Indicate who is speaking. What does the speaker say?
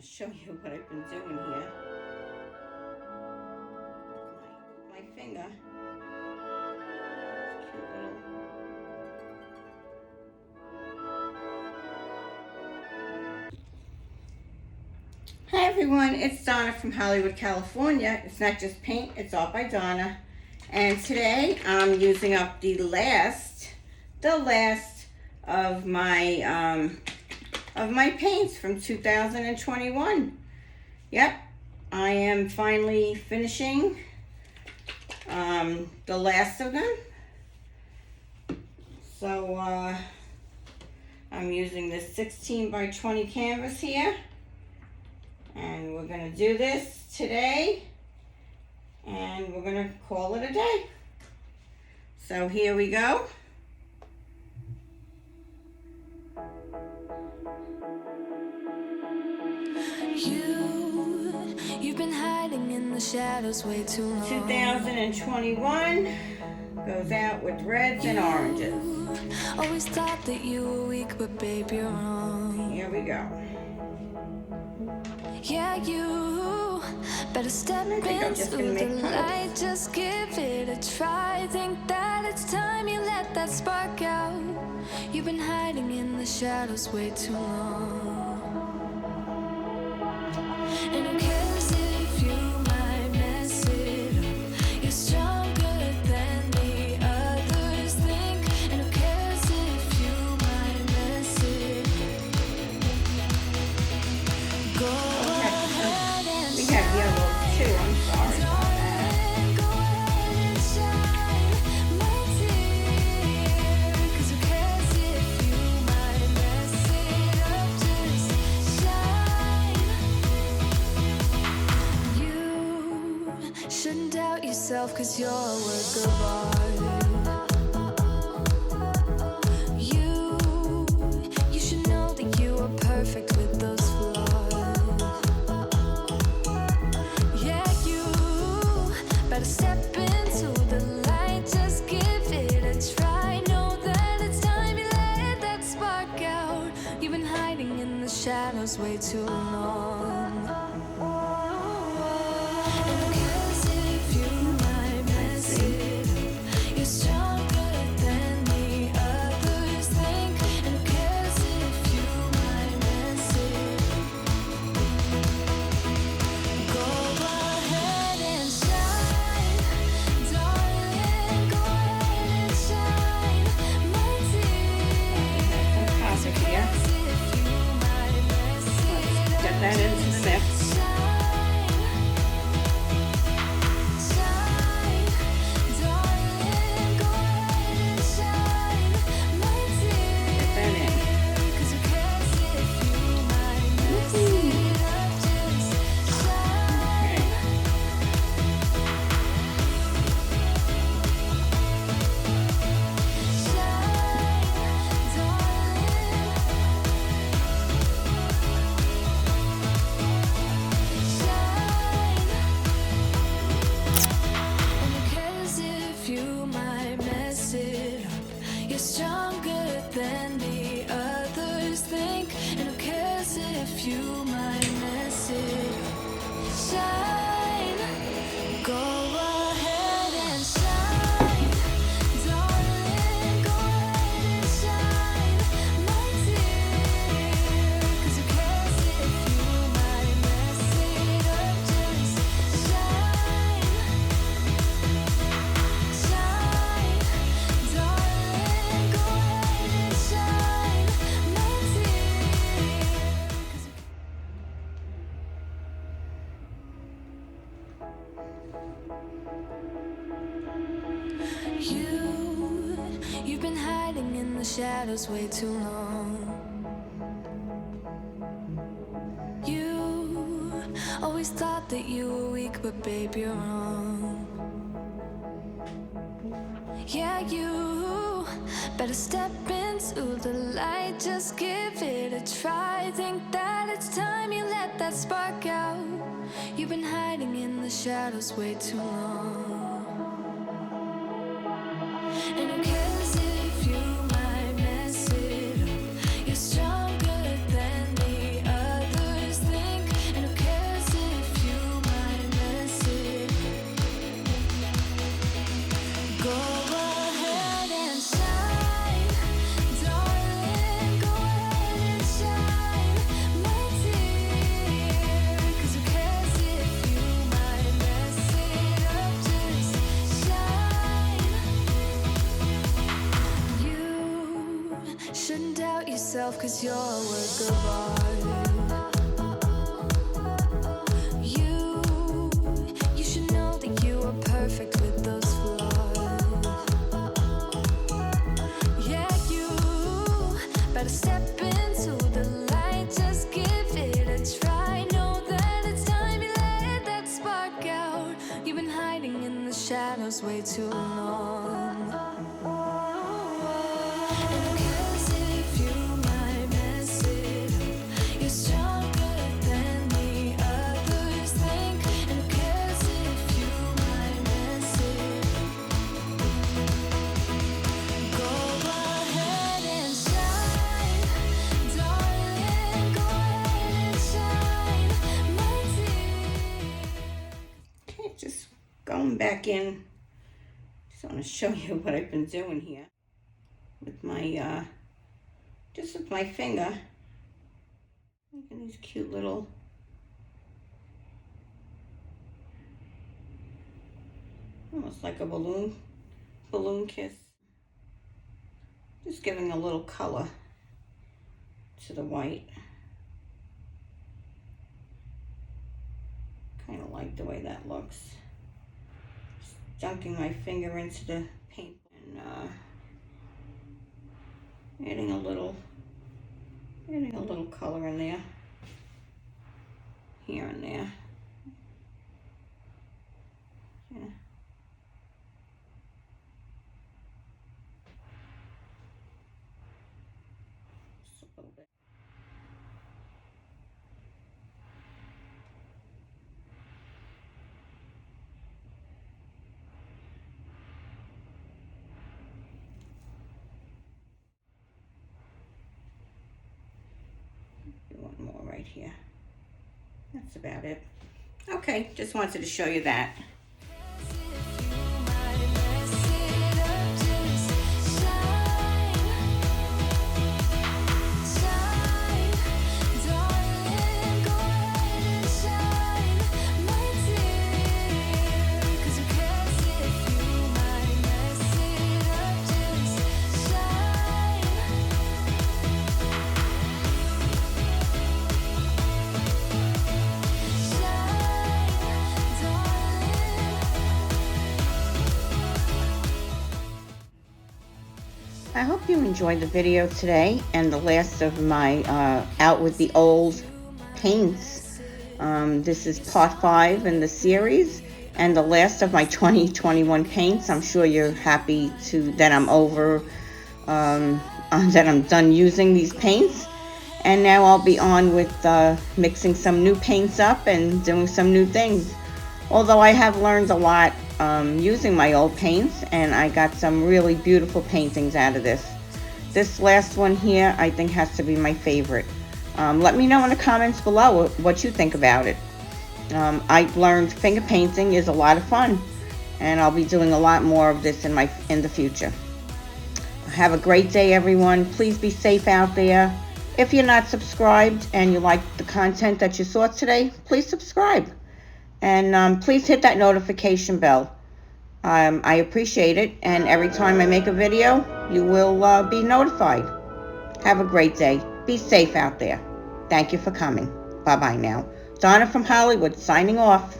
Speaker 1: show you what I've been doing here. My finger. Cute little. Hi everyone, it's Donna from Hollywood, California. It's not just paint, it's Art by Donna. And today I'm using up the last of my paints from 2021. Yep, I am finally finishing the last of them. So I'm using this 16 by 20 canvas here, and we're gonna do this today, and we're gonna call it a day. So here we go.
Speaker 2: You've been hiding in the shadows way too long.
Speaker 1: 2021 goes out with reds and oranges.
Speaker 2: Always thought that you were weak, but babe, you're wrong.
Speaker 1: Here we go.
Speaker 2: Yeah, you better step into the light. Just give it a try. Think that it's time you let that spark out. You've been hiding in the shadows way too long. And who cares if you might mess it up? You're stronger than the others think. And who cares if you might mess it up? Go ahead and
Speaker 1: We have yellow too, I'm sorry about that.
Speaker 2: go ahead and shine, my dear. 'Cause who cares if you might mess it up? Just shine. You shouldn't doubt yourself, 'cause you're a work of art. You should know that you are perfect with those flaws. Yeah, you better step into the light. Just give it a try. Know that it's time you let that spark out. You've been hiding in the shadows way too long. And who cares if you might mess it up? You're stronger than the others think. And who cares if you might mess it up? Go ahead and shine, darling. Go ahead and shine, my dear.
Speaker 1: Composite here.
Speaker 2: If you might mess it up,
Speaker 1: Get that into the mix.
Speaker 2: shine, darling. Go ahead and shine, my dear.
Speaker 1: Get that in.
Speaker 2: 'Cause who cares if you might mess it up? Just shine.
Speaker 1: Okay.
Speaker 2: You're stronger than the others think. And who cares if you might mess it up? Shine. Go ahead and shine, darling. Go ahead and shine, my dear. 'Cause who cares if you might mess it up? Just shine, shine, darling. Go ahead and shine, my dear. 'Cause You've been hiding in the shadows way too long. You always thought that you were weak, but babe, you're wrong. Yeah, you better step into the light. Just give it a try. Think that it's time you let that spark out. You've been hiding in the shadows way too long. And who cares if you might mess it up? You're stronger than the others think. yourself, 'cause you're a work of art. You should know that you are perfect with those flaws. Yeah, you better step into the light, just give it a try. Know that it's time you let that spark out. You've been hiding in the shadows way too long.
Speaker 1: Okay, just going back in. Just want to show you what I've been doing here with my, just with my finger. Making these cute little almost like a balloon kiss. Just giving a little color to the white. Kind of like the way that looks. Just dunking my finger into the paint and adding a little color in there, here and there. Yeah. Just a little bit. One more right here. That's about it. Okay, just wanted to show you that. I hope you enjoyed the video today and the last of my out with the old paints. This is part 5 in the series and the last of my 2021 paints. I'm sure you're happy that I'm over, that I'm done using these paints. And now I'll be on with mixing some new paints up and doing some new things. Although I have learned a lot using my old paints, and I got some really beautiful paintings out of this. This last one here I think has to be my favorite. Let me know in the comments below what you think about it. I've learned finger painting is a lot of fun, and I'll be doing a lot more of this in the future. Have a great day, everyone. Please be safe out there. If you're not subscribed and you like the content that you saw today, please subscribe. And please hit that notification bell. I appreciate it. And every time I make a video, you will be notified. Have a great day. Be safe out there. Thank you for coming. Bye-bye now. Donna from Hollywood signing off.